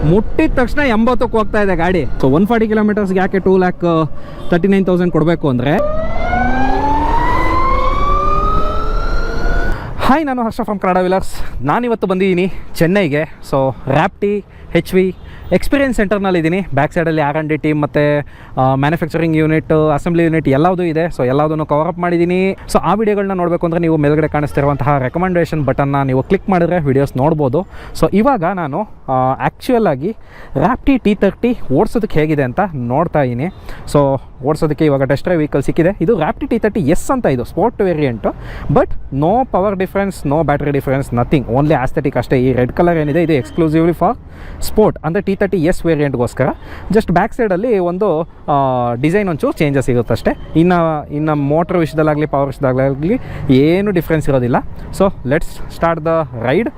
ಮುಟ್ಟಿದ ತಕ್ಷಣ 80ಕ್ಕೆ ಹೋಗ್ತಾ ಇದೆ ಗಾಡಿ. ಸೊ 140 ಕಿಲೋಮೀಟರ್ಸ್ಗೆ ಯಾಕೆ 2,39,000 ಕೊಡಬೇಕು ಅಂದರೆ. ಹಾಯ್, ನಾನು ಹರ್ಷ ಫ್ರಮ್ ಕನ್ನಡ ವಿಲರ್ಸ್. ನಾನಿವತ್ತು ಬಂದಿದ್ದೀನಿ ಚೆನ್ನೈಗೆ. ಸೊ ರ್ಯಾಪ್ಟಿ HV ಎಕ್ಸ್ಪೀರಿಯನ್ಸ್ ಸೆಂಟರ್ನಲ್ಲಿದ್ದೀನಿ. ಬ್ಯಾಕ್ ಸೈಡಲ್ಲಿ R&D ಟೀಮ್ ಮತ್ತು ಮ್ಯಾನುಫ್ಯಾಕ್ಚರಿಂಗ್ ಯೂನಿಟ್, ಅಸೆಂಬ್ಲಿ ಯೂನಿಟ್ ಎಲ್ಲದೂ ಇದೆ. ಸೊ ಎಲ್ಲದನ್ನು ಕವರ್ ಅಪ್ ಮಾಡಿದ್ದೀನಿ. ಸೊ ಆ ವಿಡಿಯೋಗಳನ್ನ ನೋಡಬೇಕು ಅಂದರೆ ನೀವು ಮೇಲ್ಗಡೆ ಕಾಣಿಸ್ತಿರುವಂತಹ ರೆಕಮೆಂಡೇಷನ್ ಬಟನ್ನ ನೀವು ಕ್ಲಿಕ್ ಮಾಡಿದ್ರೆ ವೀಡಿಯೋಸ್ ನೋಡ್ಬೋದು. ಸೊ ಇವಾಗ ನಾನು ಆ್ಯಕ್ಚುಯಲ್ ಆಗಿ ರ್ಯಾಪ್ಟಿ T30 ಓಡಿಸೋದಕ್ಕೆ ಹೇಗಿದೆ ಅಂತ ನೋಡ್ತಾ ಇದ್ದೀನಿ. ಸೊ ಓಡಿಸೋದಕ್ಕೆ ಇವಾಗ ಟೆಸ್ಟ್ ಡ್ರೈವ್ ವೆಹಿಕಲ್ ಸಿಕ್ಕಿದೆ. ಇದು ರ್ಯಾಪ್ಟಿ T30S ಅಂತ, ಇದು sport variant. But no power difference, no battery difference, nothing. Only aesthetic ಅಷ್ಟೇ. ಈ ರೆಡ್ ಕಲರ್ ಏನಿದೆ ಇದು ಎಕ್ಸ್ಕ್ಲೂಸಿವ್ಲಿ ಫಾರ್ ಸ್ಪೋರ್ಟ್, ಅಂದರೆ T30S ವೇರಿಯಂಟ್ಗೋಸ್ಕರ. ಜಸ್ಟ್ ಬ್ಯಾಕ್ ಸೈಡಲ್ಲಿ ಒಂದು ಡಿಸೈನ್ ಒಂಚೂರು ಚೇಂಜಸ್ ಇರುತ್ತೆ ಅಷ್ಟೇ. ಇನ್ನು ಮೋಟ್ರ್ ವಿಷಯದಲ್ಲಾಗಲಿ ಪವರ್ ವಿಷಯದಾಗಲಿ ಏನು ಡಿಫ್ರೆನ್ಸ್ ಇರೋದಿಲ್ಲ. So let's start the ride.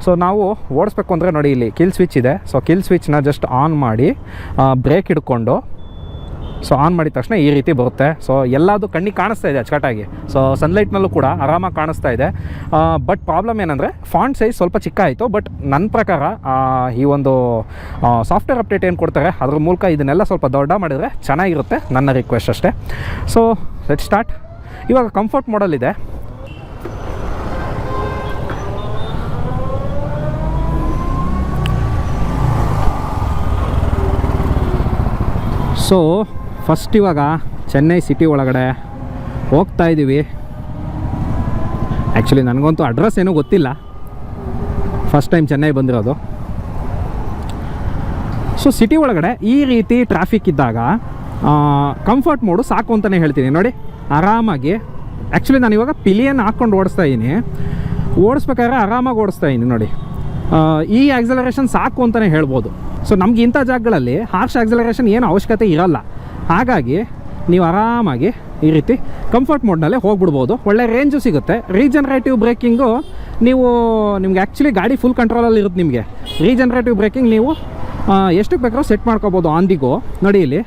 So ನಾವು ಓಡಿಸ್ಬೇಕು ಅಂದರೆ ನೋಡಿ, ಇಲ್ಲಿ ಕಿಲ್ ಸ್ವಿಚ್ ಇದೆ. ಸೊ ಕಿಲ್ ಸ್ವಿಚ್ನ ಜಸ್ಟ್ ಆನ್ ಮಾಡಿ ಬ್ರೇಕ್ ಹಿಡ್ಕೊಂಡು, ಸೊ ಆನ್ ಮಾಡಿದ ತಕ್ಷಣ ಈ ರೀತಿ ಬರುತ್ತೆ. ಸೊ ಎಲ್ಲದು ಕಣ್ಣಿಗೆ ಕಾಣಿಸ್ತಾ ಇದೆ ಅಚ್ಚುಕಟ್ಟಾಗಿ. ಸೊ ಸನ್ಲೈಟ್ನಲ್ಲೂ ಕೂಡ ಆರಾಮಾಗಿ ಕಾಣಿಸ್ತಾ ಇದೆ. ಬಟ್ ಪ್ರಾಬ್ಲಮ್ ಏನಂದರೆ ಫಾಂಟ್ ಸೈಜ್ ಸ್ವಲ್ಪ ಚಿಕ್ಕ ಆಯಿತು. ಬಟ್ ನನ್ನ ಪ್ರಕಾರ ಈ ಒಂದು ಸಾಫ್ಟ್ವೇರ್ ಅಪ್ಡೇಟ್ ಏನು ಕೊಡ್ತಾರೆ ಅದ್ರ ಮೂಲಕ ಇದನ್ನೆಲ್ಲ ಸ್ವಲ್ಪ ದೊಡ್ಡ ಮಾಡಿದರೆ ಚೆನ್ನಾಗಿರುತ್ತೆ, ನನ್ನ ರಿಕ್ವೆಸ್ಟ್ ಅಷ್ಟೇ. So let start. ಇವಾಗ ಕಂಫರ್ಟ್ ಮೋಡಲ್ಲಿದೆ. ಸೊ ಫಸ್ಟ್ ಇವಾಗ ಚೆನ್ನೈ ಸಿಟಿ ಒಳಗಡೆ ಹೋಗ್ತಾ ಇದ್ದೀವಿ. ಆ್ಯಕ್ಚುಲಿ ನನಗಂತೂ ಅಡ್ರೆಸ್ ಏನೂ ಗೊತ್ತಿಲ್ಲ, ಫಸ್ಟ್ ಟೈಮ್ ಚೆನ್ನೈ ಬಂದಿರೋದು. ಸೊ ಸಿಟಿ ಒಳಗಡೆ ಈ ರೀತಿ ಟ್ರಾಫಿಕ್ ಇದ್ದಾಗ ಕಂಫರ್ಟ್ ಮೋಡು ಸಾಕು ಅಂತಲೇ ಹೇಳ್ತೀನಿ. ನೋಡಿ ಆರಾಮಾಗಿ, ಆ್ಯಕ್ಚುಲಿ ನಾನು ಇವಾಗ ಪಿಲಿಯನ್ ಹಾಕ್ಕೊಂಡು ಓಡಿಸ್ತಾ ಇದ್ದೀನಿ. ಓಡಿಸ್ಬೇಕಾದ್ರೆ ಆರಾಮಾಗಿ ಓಡಿಸ್ತಾ ಇದ್ದೀನಿ. ನೋಡಿ ಈ ಆಕ್ಸಲರೇಷನ್ ಸಾಕು ಅಂತಲೇ ಹೇಳ್ಬೋದು. ಸೊ ನಮ್ಗೆ ಇಂಥ ಜಾಗಗಳಲ್ಲಿ ಹಾರ್ಶ್ ಆಕ್ಸಲರೇಷನ್ ಏನು ಅವಶ್ಯಕತೆ ಇರಲ್ಲ. ಹಾಗಾಗಿ ನೀವು ಆರಾಮಾಗಿ ಈ ರೀತಿ ಕಂಫರ್ಟ್ ಮೋಡ್ನಲ್ಲೇ ಹೋಗ್ಬಿಡ್ಬೋದು. ಒಳ್ಳೆ ರೇಂಜು ಸಿಗುತ್ತೆ. ರೀಜನರೇಟಿವ್ ಬ್ರೇಕಿಂಗು ನಿಮ್ಗೆ ಆ್ಯಕ್ಚುಲಿ ಗಾಡಿ ಫುಲ್ ಕಂಟ್ರೋಲಲ್ಲಿ ಇರುತ್ತೆ. ನಿಮಗೆ ರೀಜನರೇಟಿವ್ ಬ್ರೇಕಿಂಗ್ ನೀವು ಎಷ್ಟಕ್ಕೆ ಬೇಕಾದ್ರೂ ಸೆಟ್ ಮಾಡ್ಕೋಬೋದು ಆನ್ ದಿ ಗೋ. ನೋಡಿ ಇಲ್ಲಿ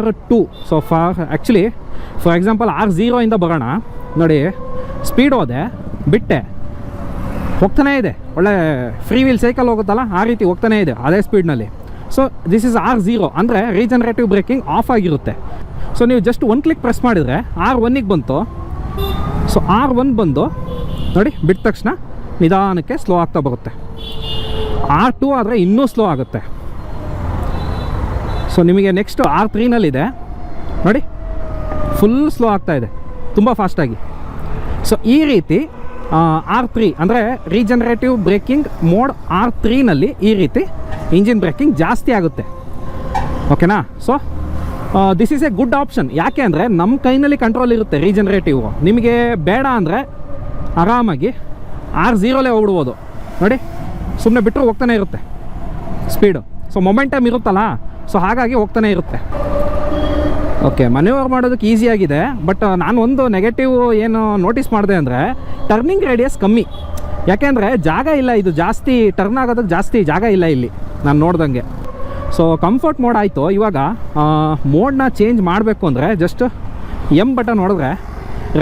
R2. So for example R0 ಇಂದ ಬರೋಣ. ನೋಡಿ ಸ್ಪೀಡ್ ಹೋದೆ, ಬಿಟ್ಟೆ, ಹೋಗ್ತಾನೇ ಇದೆ. ಒಳ್ಳೆ ಫ್ರೀ ವೀಲ್ ಸೈಕಲ್ ಹೋಗುತ್ತಲ್ಲ ಆ ರೀತಿ ಹೋಗ್ತಾನೇ ಇದೆ ಅದೇ ಸ್ಪೀಡ್ನಲ್ಲಿ. ಸೊ ದಿಸ್ ಇಸ್ R0 ಅಂದರೆ ರೀಜನರೇಟಿವ್ ಬ್ರೇಕಿಂಗ್ ಆಫ್ ಆಗಿರುತ್ತೆ. ಸೊ ನೀವು ಜಸ್ಟ್ ಒಂದು ಕ್ಲಿಕ್ ಪ್ರೆಸ್ ಮಾಡಿದರೆ R1ಗೆ ಬಂತು. ಸೊ R1 ಬಂದು ನೋಡಿ ಬಿಟ್ಟ ತಕ್ಷಣ ನಿಧಾನಕ್ಕೆ ಸ್ಲೋ ಆಗ್ತಾ ಬರುತ್ತೆ. R2 ಆದರೆ ಇನ್ನೂ ಸ್ಲೋ ಆಗುತ್ತೆ. ಸೊ ನಿಮಗೆ ನೆಕ್ಸ್ಟ್ R3ನಲ್ಲಿದೆ ನೋಡಿ, ಫುಲ್ ಸ್ಲೋ ಆಗ್ತಾ ಇದೆ ತುಂಬ ಫಾಸ್ಟಾಗಿ. ಸೊ ಈ ರೀತಿ R3 ಅಂದರೆ ರೀಜನರೇಟಿವ್ ಬ್ರೇಕಿಂಗ್ ಮೋಡ್ R3ನಲ್ಲಿ ಈ ರೀತಿ ಇಂಜಿನ್ ಬ್ರೇಕಿಂಗ್ ಜಾಸ್ತಿ ಆಗುತ್ತೆ. ಓಕೆನಾ? So this is A good option. ಯಾಕೆ ಅಂದರೆ ನಮ್ಮ ಕೈನಲ್ಲಿ ಕಂಟ್ರೋಲ್ ಇರುತ್ತೆ ರೀಜನರೇಟಿವ್. ನಿಮಗೆ ಬೇಡ ಅಂದರೆ ಆರಾಮಾಗಿ R0ಲೇ ಹೋಗ್ಬಿಡ್ಬೋದು. ನೋಡಿ ಸುಮ್ಮನೆ ಬಿಟ್ಟರು ಹೋಗ್ತಾನೆ ಇರುತ್ತೆ ಸ್ಪೀಡು. ಸೊ ಮೊಮೆಂಟಮ್ ಇರುತ್ತಲ್ಲ, ಸೊ ಹಾಗಾಗಿ ಹೋಗ್ತಾನೆ ಇರುತ್ತೆ. ಓಕೆ, ಮನ್ಯೂವರ್ ಮಾಡೋದಕ್ಕೆ ಈಸಿಯಾಗಿದೆ. ಬಟ್ ನಾನು ಒಂದು ನೆಗೆಟಿವ್ ಏನು ನೋಟಿಸ್ ಮಾಡಿದೆ ಅಂದರೆ ಟರ್ನಿಂಗ್ ರೇಡಿಯಸ್ ಕಮ್ಮಿ. ಯಾಕೆಂದರೆ ಜಾಗ ಇಲ್ಲ, ಇದು ಜಾಸ್ತಿ ಟರ್ನ್ ಆಗೋದಕ್ಕೆ ಜಾಸ್ತಿ ಜಾಗ ಇಲ್ಲ ಇಲ್ಲಿ ನಾನು ನೋಡ್ದಂಗೆ. ಸೊ ಕಂಫರ್ಟ್ ಮೋಡ್ ಆಯಿತು. ಇವಾಗ ಮೋಡ್ನ ಚೇಂಜ್ ಮಾಡಬೇಕು ಅಂದರೆ ಜಸ್ಟ್ M ಬಟನ್ ಹೊಡೆದ್ರೆ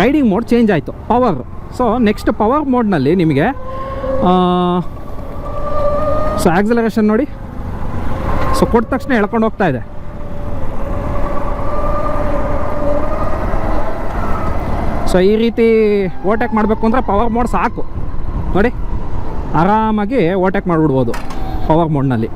ರೈಡಿಂಗ್ ಮೋಡ್ ಚೇಂಜ್ ಆಯಿತು, ಪವರ್. ಸೊ ನೆಕ್ಸ್ಟ್ ಪವರ್ ಮೋಡ್ನಲ್ಲಿ ನಿಮಗೆ ಸೊ ಆಕ್ಸಲರೇಷನ್ ನೋಡಿ, ಸೊ ಕೊಟ್ಟ ತಕ್ಷಣ ಎಳ್ಕೊಂಡು ಹೋಗ್ತಾ ಇದೆ. ಸೊ ಈ ರೀತಿ ಓವರ್ಟೇಕ್ ಮಾಡಬೇಕು ಅಂದರೆ ಪವರ್ ಮೋಡ್ ಸಾಕು. ನೋಡಿ ಆರಾಮಾಗಿ ಓವರ್ಟೇಕ್ ಮಾಡಿಬಿಡ್ಬೋದು ಪವರ್ ಮೋಡ್ನಲ್ಲಿ.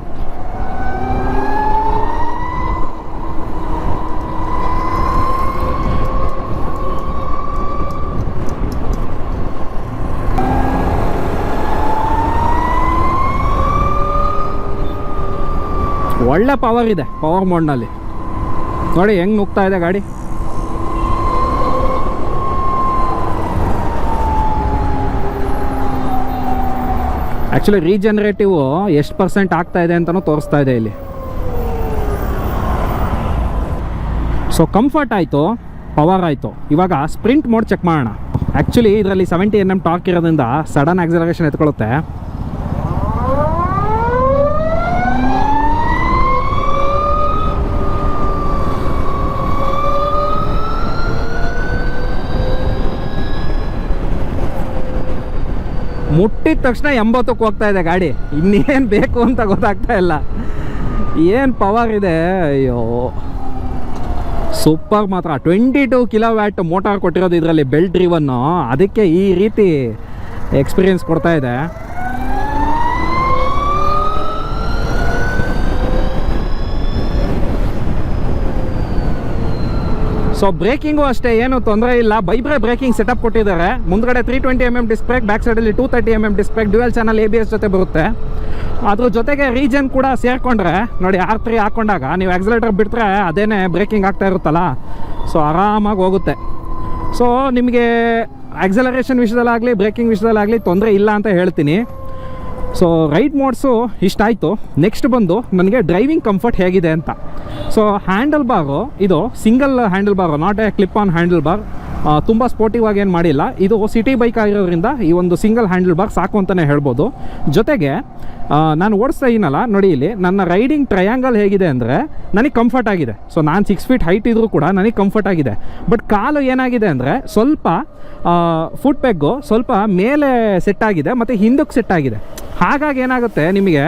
ಒಳ್ಳೆ ಪವರ್ ಇದೆ ಪವರ್ ಮೋಡ್ನಲ್ಲಿ. ನೋಡಿ ಹೆಂಗೆ ನುಗ್ತಾ ಇದೆ ಗಾಡಿ. ಆ್ಯಕ್ಚುಲಿ ರೀಜನರೇಟಿವ್ ಎಷ್ಟು % ಆಗ್ತಾ ಇದೆ ಅಂತಲೂ ತೋರಿಸ್ತಾ ಇದೆ ಇಲ್ಲಿ. ಸೊ ಕಂಫರ್ಟ್ ಆಯಿತು, ಪವರ್ ಆಯಿತು. ಇವಾಗ ಸ್ಪ್ರಿಂಟ್ ಮೋಡ್ ಚೆಕ್ ಮಾಡೋಣ. ಆ್ಯಕ್ಚುಲಿ ಇದರಲ್ಲಿ 70 Nm ಟಾರ್ಕ್ ಇರೋದ್ರಿಂದ ಸಡನ್ ಆಕ್ಸಲರೇಷನ್ ಎತ್ಕೊಳ್ಳುತ್ತೆ. ಮುಟ್ಟಿದ ಮುಟ್ಟಿದ ತಕ್ಷಣ 80ಕ್ಕೆ ಹೋಗ್ತಾ ಇದೆ ಗಾಡಿ. ಇನ್ನೇನು ಬೇಕು ಅಂತ ಗೊತ್ತಾಗ್ತಾ ಇಲ್ಲ. ಏನು ಪವರ್ ಇದೆ, ಅಯ್ಯೋ ಸೂಪರ್ ಮಾತ್ರ. 22 ಕಿಲೋವ್ಯಾಟ್ ಮೋಟಾರ್ ಕೊಟ್ಟಿರೋದು ಇದರಲ್ಲಿ, ಬೆಲ್ಟ್ ಡ್ರಿವನ್ನು. ಅದಕ್ಕೆ ಈ ರೀತಿ ಎಕ್ಸ್ಪೀರಿಯನ್ಸ್ ಕೊಡ್ತಾ ಇದೆ. ಸೊ ಬ್ರೇಕಿಂಗು ಅಷ್ಟೇ ಏನು ತೊಂದರೆ ಇಲ್ಲ, ಬೈಬ್ರೆ ಬ್ರೇಕಿಂಗ್ ಸೆಟಪ್ ಕೊಟ್ಟಿದ್ದಾರೆ. ಮುಂದ್ಗಡೆ 320mm ಡಿಸ್ಕ್ ಬ್ರೇಕ್, ಬ್ಯಾಕ್ ಸೈಡಲ್ಲಿ 230mm disc brake, dual channel ABS ಜೊತೆ ಬರುತ್ತೆ. ಅದ್ರ ಜೊತೆಗೆ ರೀಜನ್ ಕೂಡ ಸೇರಿಕೊಂಡ್ರೆ ನೋಡಿ, R3 ಹಾಕೊಂಡಾಗ ನೀವು ಆಕ್ಸಿಲೇಟರ್ ಬಿಟ್ಟರೆ ಅದೇನೇ ಬ್ರೇಕಿಂಗ್ ಆಗ್ತಾ ಇರುತ್ತಲ್ಲ, ಸೊ ಆರಾಮಾಗಿ ಹೋಗುತ್ತೆ. ಸೊ ನಿಮಗೆ ಆಕ್ಸಲರೇಷನ್ ವಿಷಯದಲ್ಲಾಗಲಿ ಬ್ರೇಕಿಂಗ್ ವಿಷಯದಲ್ಲಾಗಲಿ ತೊಂದರೆ ಇಲ್ಲ ಅಂತ ಹೇಳ್ತೀನಿ. ಸೊ ರೈಡ್ ಮೋಡ್ಸು ಇಷ್ಟ ಆಯಿತು. ನೆಕ್ಸ್ಟ್ ಬಂದು ನನಗೆ ಡ್ರೈವಿಂಗ್ ಕಂಫರ್ಟ್ ಹೇಗಿದೆ ಅಂತ. ಸೊ ಹ್ಯಾಂಡಲ್ ಬಾರು ಇದು single handle bar, not A clip on handle bar. ತುಂಬ ಸ್ಪೋರ್ಟಿವ್ ಆಗಿ ಏನು ಮಾಡಿಲ್ಲ. ಇದು ಸಿಟಿ ಬೈಕ್ ಆಗಿರೋದ್ರಿಂದ ಈ ಒಂದು ಸಿಂಗಲ್ ಹ್ಯಾಂಡಲ್ ಬಾರ್ ಸಾಕು ಅಂತಲೇ ಹೇಳ್ಬೋದು. ಜೊತೆಗೆ ನಾನು ಓಡಿಸ್ತಾ ಇದ್ದೀನಲ್ಲ ನೋಡಿ, ಇಲ್ಲಿ ನನ್ನ ರೈಡಿಂಗ್ ಟ್ರಯಾಂಗಲ್ ಹೇಗಿದೆ ಅಂದರೆ ನನಗೆ ಕಂಫರ್ಟ್ ಆಗಿದೆ. ಸೊ ನಾನು 6 ಫೀಟ್ ಹೈಟ್ ಇದ್ದರೂ ಕೂಡ ನನಗೆ ಕಂಫರ್ಟ್ ಆಗಿದೆ. ಬಟ್ ಕಾಲು ಏನಾಗಿದೆ ಅಂದರೆ ಸ್ವಲ್ಪ ಫುಟ್ ಪೆಗ್ಗು ಸ್ವಲ್ಪ ಮೇಲೆ ಸೆಟ್ ಆಗಿದೆ ಮತ್ತು ಹಿಂದಕ್ಕೆ ಸೆಟ್ ಆಗಿದೆ. ಹಾಗಾಗಿ ಏನಾಗುತ್ತೆ ನಿಮಗೆ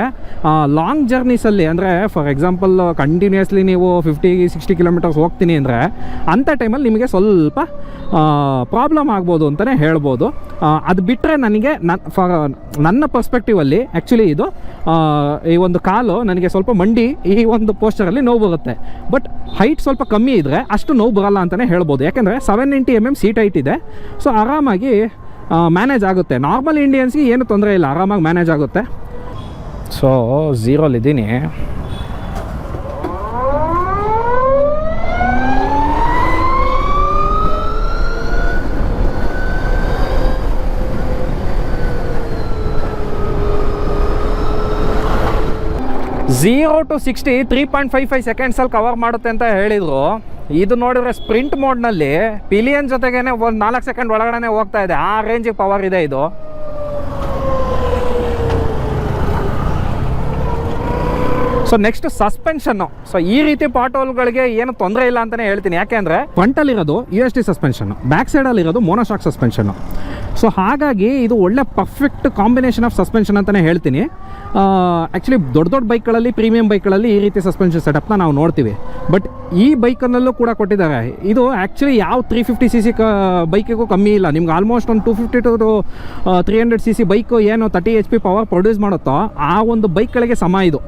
ಲಾಂಗ್ ಜರ್ನೀಸಲ್ಲಿ, ಅಂದರೆ ಫಾರ್ ಎಕ್ಸಾಂಪಲ್ ಕಂಟಿನ್ಯೂಸ್ಲಿ ನೀವು 50-60 ಕಿಲೋಮೀಟರ್ಸ್ ಹೋಗ್ತೀನಿ ಅಂದರೆ ಅಂಥ ಟೈಮಲ್ಲಿ ನಿಮಗೆ ಸ್ವಲ್ಪ ಪ್ರಾಬ್ಲಮ್ ಆಗ್ಬೋದು ಅಂತಲೇ ಹೇಳ್ಬೋದು. ಅದು ಬಿಟ್ಟರೆ ನನಗೆ ನನ್ನ ಪರ್ಸ್ಪೆಕ್ಟಿವಲ್ಲಿ ಆ್ಯಕ್ಚುಲಿ ಇದು ಈ ಒಂದು ಕಾಲು ನನಗೆ ಸ್ವಲ್ಪ ಮಂಡಿ ಈ ಒಂದು ಪೋಸ್ಟರಲ್ಲಿ ನೋವು ಬರುತ್ತೆ. ಬಟ್ ಹೈಟ್ ಸ್ವಲ್ಪ ಕಮ್ಮಿ ಇದ್ದರೆ ಅಷ್ಟು ನೋವು ಬರಲ್ಲ ಅಂತಲೇ ಹೇಳ್ಬೋದು. ಯಾಕೆಂದರೆ 790mm ಸೀಟ್ ಹೈಟ್ ಇದೆ. ಸೊ ಆರಾಮಾಗಿ ಮ್ಯಾನೇಜ್ ಆಗುತ್ತೆ. ನಾರ್ಮಲ್ ಇಂಡಿಯನ್ಸ್ಗೆ ಏನು ತೊಂದರೆ ಇಲ್ಲ, ಆರಾಮಾಗಿ ಮ್ಯಾನೇಜ್ ಆಗುತ್ತೆ. ಸೊ 0 0 to 60 3.55 ಸೆಕೆಂಡ್ಸಲ್ಲಿ ಕವರ್ ಮಾಡುತ್ತೆ ಅಂತ ಹೇಳಿದರು. ಇದು ನೋಡಿದ್ರೆ ಸ್ಪ್ರಿಂಟ್ ಮೋಡ್ನಲ್ಲಿ ಪಿಲಿಯನ್ ಜೊತೆಗೇನೆ ಒಂದು 4 ಸೆಕೆಂಡ್ ಒಳಗಡೆ ಹೋಗ್ತಾ ಇದೆ. ಆ ರೇಂಜಿಗೆ ಪವರ್ ಇದೆ ಇದು. So next suspension. ಸೊ ಈ ರೀತಿ ಪಾರ್ಟೋಲ್ಗಳಿಗೆ ಏನು ತೊಂದರೆ ಇಲ್ಲ ಅಂತಲೇ ಹೇಳ್ತೀನಿ. ಯಾಕೆಂದರೆ ಫ್ರಂಟಲ್ಲಿರೋದು USD ಸಸ್ಪೆನ್ಷನ್ನು, ಬ್ಯಾಕ್ ಸೈಡಲ್ಲಿರೋದು ಮೋನೋಶಾಕ್ ಸಸ್ಪೆನ್ಷನ್ನು. ಸೊ ಹಾಗಾಗಿ ಇದು ಒಳ್ಳೆ ಪರ್ಫೆಕ್ಟ್ ಕಾಂಬಿನೇಷನ್ ಆಫ್ ಸಸ್ಪೆನ್ಷನ್ ಅಂತಲೇ ಹೇಳ್ತೀನಿ. ಆ್ಯಕ್ಚುಲಿ ದೊಡ್ಡ ಬೈಕ್ಗಳಲ್ಲಿ, ಪ್ರೀಮಿಯಂ ಬೈಕ್ಗಳಲ್ಲಿ ಈ ರೀತಿ ಸಸ್ಪೆನ್ಷನ್ ಸೆಟಪ್ನ ನಾವು ನೋಡ್ತೀವಿ. ಬಟ್ ಈ ಬೈಕನ್ನಲ್ಲೂ ಕೂಡ ಕೊಟ್ಟಿದ್ದಾರೆ. ಇದು ಆ್ಯಕ್ಚುಲಿ ಯಾವ 350cc ಬೈಕಿಗೂ ಕಮ್ಮಿ ಇಲ್ಲ. ನಿಮ್ಗೆ ಆಲ್ಮೋಸ್ಟ್ ಒಂದು 250 to 300cc ಬೈಕು ಏನು 30 HP ಪವರ್ ಪ್ರೊಡ್ಯೂಸ್ ಮಾಡುತ್ತೋ ಆ ಒಂದು ಬೈಕ್ಗಳಿಗೆ ಸಮ ಇದು.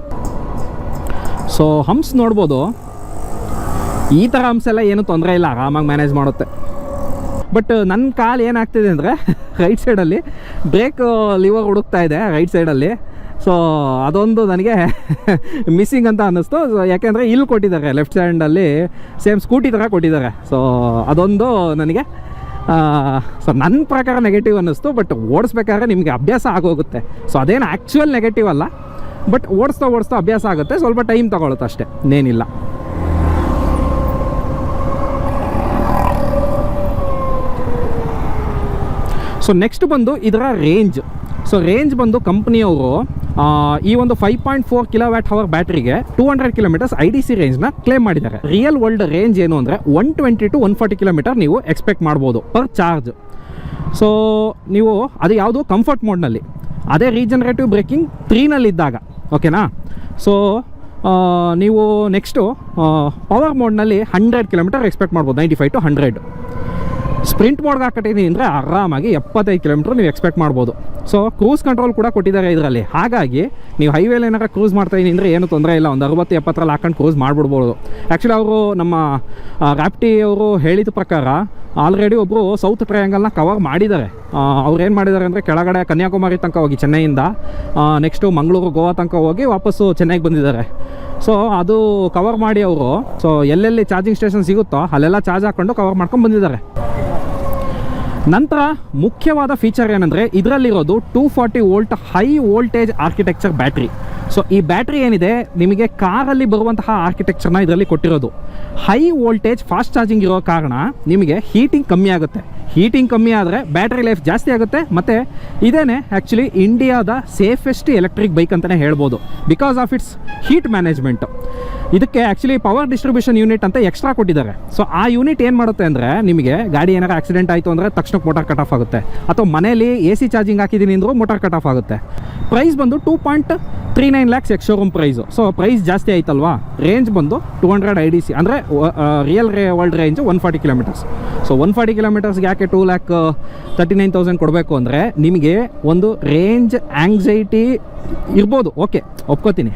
ಸೊ ಹಂಪ್ಸ್ ನೋಡ್ಬೋದು, ಈ ಥರ ಹಂಪ್ಸ್ ಎಲ್ಲ ಏನೂ ತೊಂದರೆ ಇಲ್ಲ, ಆರಾಮಾಗಿ ಮ್ಯಾನೇಜ್ ಮಾಡುತ್ತೆ. ಬಟ್ ನನ್ನ ಕಾಲು ಏನಾಗ್ತಿದೆ ಅಂದರೆ ರೈಟ್ ಸೈಡಲ್ಲಿ ಬ್ರೇಕ್ ಲಿವರ್ ಹುಡುಕ್ತಾ ಇದೆ ರೈಟ್ ಸೈಡಲ್ಲಿ. ಸೊ ಅದೊಂದು ನನಗೆ ಮಿಸ್ಸಿಂಗ್ ಅಂತ ಅನ್ನಿಸ್ತು. ಸೊ ಯಾಕೆಂದರೆ ಇಲ್ಲಿ ಕೊಟ್ಟಿದ್ದಾರೆ ಲೆಫ್ಟ್ ಸೈಡಲ್ಲಿ ಸೇಮ್ ಸ್ಕೂಟಿ ಥರ ಕೊಟ್ಟಿದ್ದಾರೆ. ಸೊ ಅದೊಂದು ನನಗೆ ಸೊ ನನ್ನ ಪ್ರಕಾರ ನೆಗೆಟಿವ್ ಅನ್ನಿಸ್ತು. ಬಟ್ ಓಡಿಸ್ಬೇಕಾದ್ರೆ ನಿಮಗೆ ಅಭ್ಯಾಸ ಆಗೋಗುತ್ತೆ. ಸೊ ಅದೇನು ಆ್ಯಕ್ಚುಯಲ್ ನೆಗೆಟಿವ್ ಅಲ್ಲ, ಬಟ್ ಓಡಿಸ್ತಾ ಅಭ್ಯಾಸ ಆಗುತ್ತೆ. ಸ್ವಲ್ಪ ಟೈಮ್ ತಗೊಳುತ್ತೆ ಅಷ್ಟೇ, ಇನ್ನೇನಿಲ್ಲ. ಸೊ ನೆಕ್ಸ್ಟ್ ಬಂದು ಇದರ ರೇಂಜ್. ಸೊ ರೇಂಜ್ ಬಂದು ಕಂಪ್ನಿಯವರು ಈ ಒಂದು 5.4 kWh ಬ್ಯಾಟ್ರಿಗೆ 200 ಕಿಲೋಮೀಟರ್ಸ್ IDC ರೇಂಜ್ನ ಕ್ಲೇಮ್ ಮಾಡಿದ್ದಾರೆ. ರಿಯಲ್ ವರ್ಲ್ಡ್ ರೇಂಜ್ ಏನು ಅಂದರೆ 120 to 140 ಕಿಲೋಮೀಟರ್ ನೀವು ಎಕ್ಸ್ಪೆಕ್ಟ್ ಮಾಡ್ಬೋದು ಪರ್ ಚಾರ್ಜ್. ಸೊ ನೀವು ಅದು ಯಾವುದು ಕಂಫರ್ಟ್ ಮೋಡ್ನಲ್ಲಿ, ಅದೇ ರೀಜನರೇಟಿವ್ ಬ್ರೇಕಿಂಗ್ 3ನಲ್ಲಿದ್ದಾಗ, ಓಕೆನಾ. ಸೊ ನೀವು ನೆಕ್ಸ್ಟು ಪವರ್ ಮೋಡ್ನಲ್ಲಿ 100 ಕಿಲೋಮೀಟರ್ ಎಕ್ಸ್ಪೆಕ್ಟ್ ಮಾಡ್ಬೋದು, 95 to 100. ಸ್ಪ್ರಿಂಟ್ ಮೋಡ್ಗೆ ಹಾಕಿದ್ದೀನಿ ಅಂದರೆ ಆರಾಮಾಗಿ 75 ಕಿಲೋಮೀಟರ್ ನೀವು ಎಕ್ಸ್ಪೆಕ್ಟ್ ಮಾಡ್ಬೋದು. ಸೊ ಕ್ರೂಸ್ ಕಂಟ್ರೋಲ್ ಕೂಡ ಕೊಟ್ಟಿದ್ದಾರೆ ಇದರಲ್ಲಿ. ಹಾಗಾಗಿ ನೀವು ಹೈವೇಲಿ ಏನಾರ ಕ್ರೂಸ್ ಮಾಡ್ತಾಯಿದ್ದೀನಿ ಅಂದರೆ ಏನು ತೊಂದರೆ ಇಲ್ಲ, ಒಂದು 60-70ರಲ್ಲಿ ಹಾಕೊಂಡು ಕ್ರೂಸ್ ಮಾಡಿಬಿಡ್ಬೋದು. ಆ್ಯಕ್ಚುಲಿ ಅವರು ನಮ್ಮ ರ್ಯಾಪ್ಟಿ ಅವರು ಹೇಳಿದ ಪ್ರಕಾರ ಆಲ್ರೆಡಿ ಒಬ್ಬರು ಸೌತ್ ಟ್ರಯಾಂಗಲ್ನ ಕವರ್ ಮಾಡಿದ್ದಾರೆ. ಅವ್ರು ಏನು ಮಾಡಿದ್ದಾರೆ ಅಂದರೆ ಕೆಳಗಡೆ ಕನ್ಯಾಕುಮಾರಿ ತನಕ ಹೋಗಿ ಚೆನ್ನೈಯಿಂದ, ನೆಕ್ಸ್ಟು ಮಂಗಳೂರು ಗೋವಾ ತನಕ ಹೋಗಿ ವಾಪಸ್ಸು ಚೆನ್ನೈಗೆ ಬಂದಿದ್ದಾರೆ. ಸೊ ಅದು ಕವರ್ ಮಾಡಿ ಅವರು ಸೊ ಎಲ್ಲೆಲ್ಲಿ ಚಾರ್ಜಿಂಗ್ ಸ್ಟೇಷನ್ ಸಿಗುತ್ತೋ ಅಲ್ಲೆಲ್ಲ ಚಾರ್ಜ್ ಹಾಕ್ಕೊಂಡು ಕವರ್ ಮಾಡ್ಕೊಂಡು ಬಂದಿದ್ದಾರೆ. ನಂತರ ಮುಖ್ಯವಾದ ಫೀಚರ್ ಏನಂದರೆ ಇದರಲ್ಲಿರೋದು 240 volt high voltage architecture battery. So ಈ ಬ್ಯಾಟ್ರಿ ಏನಿದೆ ನಿಮಗೆ ಕಾರಲ್ಲಿ ಬರುವಂತಹ ಆರ್ಕಿಟೆಕ್ಚರ್ನ ಇದರಲ್ಲಿ ಕೊಟ್ಟಿರೋದು. ಹೈ ವೋಲ್ಟೇಜ್ ಫಾಸ್ಟ್ ಚಾರ್ಜಿಂಗ್ ಇರೋ ಕಾರಣ ನಿಮಗೆ ಹೀಟಿಂಗ್ ಕಮ್ಮಿ ಆಗುತ್ತೆ. ಹೀಟಿಂಗ್ ಕಮ್ಮಿ ಆದರೆ ಬ್ಯಾಟ್ರಿ ಲೈಫ್ ಜಾಸ್ತಿ ಆಗುತ್ತೆ. ಮತ್ತು ಇದೇನೇ ಆ್ಯಕ್ಚುಲಿ ಇಂಡಿಯಾದ ಸೇಫೆಸ್ಟ್ ಎಲೆಕ್ಟ್ರಿಕ್ ಬೈಕ್ ಅಂತಲೇ ಹೇಳ್ಬೋದು, because of it's heat management. ಇದಕ್ಕೆ ಆ್ಯಕ್ಚುಲಿ ಪವರ್ ಡಿಸ್ಟ್ರಿಬ್ಯೂಷನ್ ಯೂನಿಟ್ ಅಂತ ಎಕ್ಸ್ಟ್ರಾ ಕೊಟ್ಟಿದ್ದಾರೆ. ಸೊ ಆ ಯೂನಿಟ್ ಏನು ಮಾಡುತ್ತೆ ಅಂದರೆ ನಿಮಗೆ ಗಾಡಿ ಏನಾರು ಆಕ್ಸಿಡೆಂಟ್ ಆಯಿತು ಅಂದರೆ ತಕ್ಷಣಕ್ಕೆ ಮೋಟಾರ್ ಕಟ್ ಆಫ್ ಆಗುತ್ತೆ, ಅಥವಾ ಮನೇಲಿ AC ಚಾರ್ಜಿಂಗ್ ಹಾಕಿದ್ದೀನಿ ಅಂದರೂ ಮೋಟಾರ್ ಕಟ್ ಆಫ್ ಆಗುತ್ತೆ. ಪ್ರೈಸ್ ಬಂದು 2.39 lakhs ex showroom price. So price ಜಾಸ್ತಿ ಆಯ್ತಲ್ವಾ. ರೇಂಜ್ ಬಂದು 200 IDC ಅಂದರೆ real world range 140 kilometres. So 140 ಕಿಲೋಮೀಟರ್ಸ್ಗೆ ಯಾಕೆ 2,39,000 ಕೊಡಬೇಕು ಅಂದರೆ ನಿಮಗೆ ಒಂದು ರೇಂಜ್ ಆಂಗ್ಸೈಟಿ ಇರ್ಬೋದು, ಓಕೆ ಒಪ್ಕೋತೀನಿ,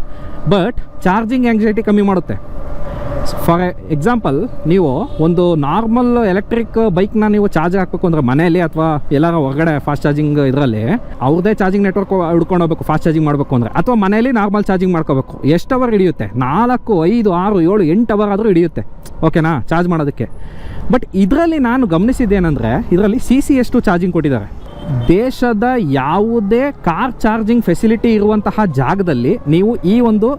ಬಟ್ ಚಾರ್ಜಿಂಗ್ ಆಂಗ್ಸೈಟಿ ಕಮ್ಮಿ ಮಾಡುತ್ತೆ. ಫಾರ್ ಎಕ್ಸಾಂಪಲ್, ನೀವು ಒಂದು ನಾರ್ಮಲ್ ಎಲೆಕ್ಟ್ರಿಕ್ ಬೈಕ್ನ ನೀವು ಚಾರ್ಜ್ ಹಾಕಬೇಕು ಅಂದರೆ ಮನೆಯಲ್ಲಿ ಅಥವಾ ಎಲ್ಲಾರ ಹೊರಗಡೆ ಫಾಸ್ಟ್ ಚಾರ್ಜಿಂಗ್ ಇದರಲ್ಲಿ ಅವ್ರದ್ದೇ ಚಾರ್ಜಿಂಗ್ ನೆಟ್ವರ್ಕ್ ಹಿಡ್ಕೊಂಡು ಹೋಗ್ಬೇಕು ಫಾಸ್ಟ್ ಚಾರ್ಜಿಂಗ್ ಮಾಡಬೇಕು ಅಂದರೆ, ಅಥವಾ ಮನೆಯಲ್ಲಿ ನಾರ್ಮಲ್ ಚಾರ್ಜಿಂಗ್ ಮಾಡ್ಕೋಬೇಕು. ಎಷ್ಟು ಅವರ್ ಹಿಡಿಯುತ್ತೆ? 4, 5, 6, 7, 8 ಅವರ್ ಆದರೂ ಹಿಡಿಯುತ್ತೆ, ಓಕೆನಾ, ಚಾರ್ಜ್ ಮಾಡೋದಕ್ಕೆ. ಬಟ್ ಇದರಲ್ಲಿ ನಾನು ಗಮನಿಸಿದ್ದೇನೆಂದರೆ ಇದರಲ್ಲಿ CC ಎಷ್ಟು ಚಾರ್ಜಿಂಗ್ ಕೊಟ್ಟಿದ್ದಾರೆ. ದೇಶದ ಯಾವುದೇ ಕಾರ್ ಚಾರ್ಜಿಂಗ್ ಫೆಸಿಲಿಟಿ ಇರುವಂತಹ ಜಾಗದಲ್ಲಿ ನೀವು ಈ ಒಂದು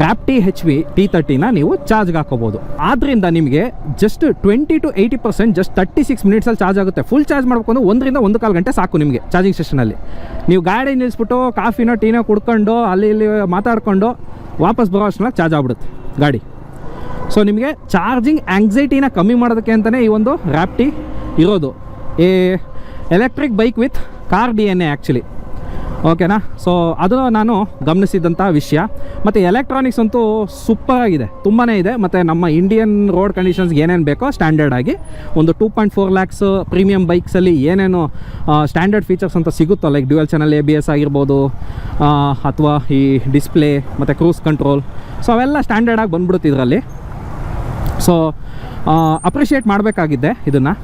ರ್ಯಾಪ್ಟಿ HV T30ನ ನೀವು ಚಾರ್ಜ್ಗೆ ಹಾಕೋಬೋದು. ಆದ್ದರಿಂದ ನಿಮಗೆ ಜಸ್ಟ್ 20 to 80% ಜಸ್ಟ್ 36 ಮಿನಿಟ್ಸಲ್ಲಿ ಚಾರ್ಜ್ ಆಗುತ್ತೆ. ಫುಲ್ ಚಾರ್ಜ್ ಮಾಡಬೇಕು ಅಂದರೆ 1 ರಿಂದ 1.25 ಗಂಟೆ ಸಾಕು ನಿಮಗೆ ಚಾರ್ಜಿಂಗ್ ಸ್ಟೇಷನಲ್ಲಿ. ನೀವು ಗಾಡಿ ನಿಲ್ಲಿಸ್ಬಿಟ್ಟು ಕಾಫಿನೋ ಟೀನೋ ಕುಡ್ಕೊಂಡು ಅಲ್ಲಿ ಇಲ್ಲಿ ಮಾತಾಡ್ಕೊಂಡು ವಾಪಸ್ ಬರೋ ಅಷ್ಟರಲ್ಲಿ ಚಾರ್ಜ್ ಆಗ್ಬಿಡುತ್ತೆ ಗಾಡಿ. ಸೊ ನಿಮಗೆ ಚಾರ್ಜಿಂಗ್ ಆಂಗ್ಸೈಟಿನ ಕಮ್ಮಿ ಮಾಡೋದಕ್ಕೆ ಅಂತಲೇ ಈ ಒಂದು ರ್ಯಾಪ್ಟಿ ಇರೋದು. Electric bike with car DNA actually, ಓಕೆನಾ. ಸೊ ಅದು ನಾನು ಗಮನಿಸಿದಂಥ ವಿಷಯ. ಮತ್ತು ಎಲೆಕ್ಟ್ರಾನಿಕ್ಸ್ ಅಂತೂ ಸೂಪರಾಗಿದೆ, ತುಂಬಾ ಇದೆ. ಮತ್ತು ನಮ್ಮ ಇಂಡಿಯನ್ ರೋಡ್ ಕಂಡೀಷನ್ಸ್ಗೆ ಏನೇನು ಬೇಕೋ ಸ್ಟ್ಯಾಂಡರ್ಡ್ ಆಗಿ ಒಂದು 2.4 lakhs ಪ್ರೀಮಿಯಂ ಬೈಕ್ಸಲ್ಲಿ ಏನೇನು ಸ್ಟ್ಯಾಂಡರ್ಡ್ ಫೀಚರ್ಸ್ ಅಂತ ಸಿಗುತ್ತೋ, ಲೈಕ್ ಡ್ಯುಯಲ್ ಚಾನಲ್ ABS ಆಗಿರ್ಬೋದು, ಅಥವಾ ಈ ಡಿಸ್ಪ್ಲೇ ಮತ್ತು ಕ್ರೂಸ್ ಕಂಟ್ರೋಲ್, ಸೊ ಅವೆಲ್ಲ ಸ್ಟ್ಯಾಂಡರ್ಡಾಗಿ ಬಂದ್ಬಿಡುತ್ತೆ ಇದರಲ್ಲಿ. ಸೊ ಅಪ್ರಿಷಿಯೇಟ್ ಮಾಡಬೇಕಾಗಿದ್ದೆ ಇದನ್ನು.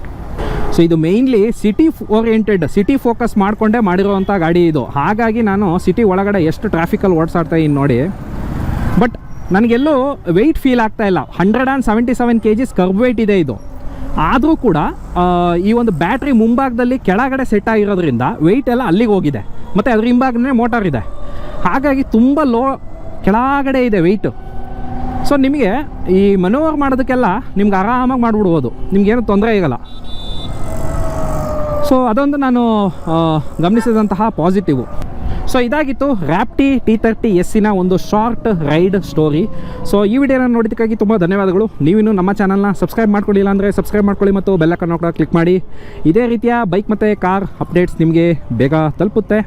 ಸೊ ಇದು mainly city oriented, city focus ಮಾಡಿಕೊಂಡೇ ಮಾಡಿರೋವಂಥ ಗಾಡಿ ಇದು. ಹಾಗಾಗಿ ನಾನು ಸಿಟಿ ಒಳಗಡೆ ಎಷ್ಟು ಟ್ರಾಫಿಕಲ್ಲಿ ಓಡಿಸಾಡ್ತಾ ಇದ್ದೀನಿ ನೋಡಿ. ಬಟ್ ನನಗೆಲ್ಲೂ ವೆಯ್ಟ್ ಫೀಲ್ ಆಗ್ತಾಯಿಲ್ಲ. 177 kgs ಕರ್ಬ್ ವೆಯ್ಟ್ ಇದೆ ಇದು. ಆದರೂ ಕೂಡ ಈ ಒಂದು ಬ್ಯಾಟ್ರಿ ಮುಂಭಾಗದಲ್ಲಿ ಕೆಳಗಡೆ ಸೆಟ್ ಆಗಿರೋದ್ರಿಂದ ವೆಯ್ಟ್ ಎಲ್ಲ ಅಲ್ಲಿಗೆ ಹೋಗಿದೆ, ಮತ್ತು ಅದ್ರ ಹಿಂಭಾಗನೇ ಮೋಟಾರ್ ಇದೆ. ಹಾಗಾಗಿ ತುಂಬ ಲೋ ಕೆಳಗಡೆ ಇದೆ ವೆಯ್ಟು. ಸೊ ನಿಮಗೆ ಈ ಮನೋವರ್ ಮಾಡೋದಕ್ಕೆಲ್ಲ ನಿಮ್ಗೆ ಆರಾಮಾಗಿ ಮಾಡಿಬಿಡ್ಬೋದು, ನಿಮ್ಗೇನು ತೊಂದರೆ ಆಗಲ್ಲ. ಸೊ ಅದೊಂದು ನಾನು ಗಮನಿಸಿದಂತಹ ಪಾಸಿಟಿವು. ಸೊ ಇದಾಗಿತ್ತು ರ್ಯಾಪ್ಟಿ T30S ಒಂದು ಶಾರ್ಟ್ ರೈಡ್ ಸ್ಟೋರಿ. ಸೊ ಈ ವಿಡಿಯೋನ ನೋಡಿದ್ದಕ್ಕಾಗಿ ತುಂಬ ಧನ್ಯವಾದಗಳು. ನೀವಿನ್ನೂ ನಮ್ಮ ಚಾನಲ್ನ ಸಬ್ಸ್ಕ್ರೈಬ್ ಮಾಡ್ಕೊಳ್ಳಿಲ್ಲ ಅಂದರೆ ಸಬ್ಸ್ಕ್ರೈಬ್ ಮಾಡ್ಕೊಳ್ಳಿ ಮತ್ತು ಬೆಲ್ ಐಕಾನ್ ಕೂಡ ಕ್ಲಿಕ್ ಮಾಡಿ. ಇದೇ ರೀತಿಯ ಬೈಕ್ ಮತ್ತು ಕಾರ್ ಅಪ್ಡೇಟ್ಸ್ ನಿಮಗೆ ಬೇಗ ತಲುಪುತ್ತೆ.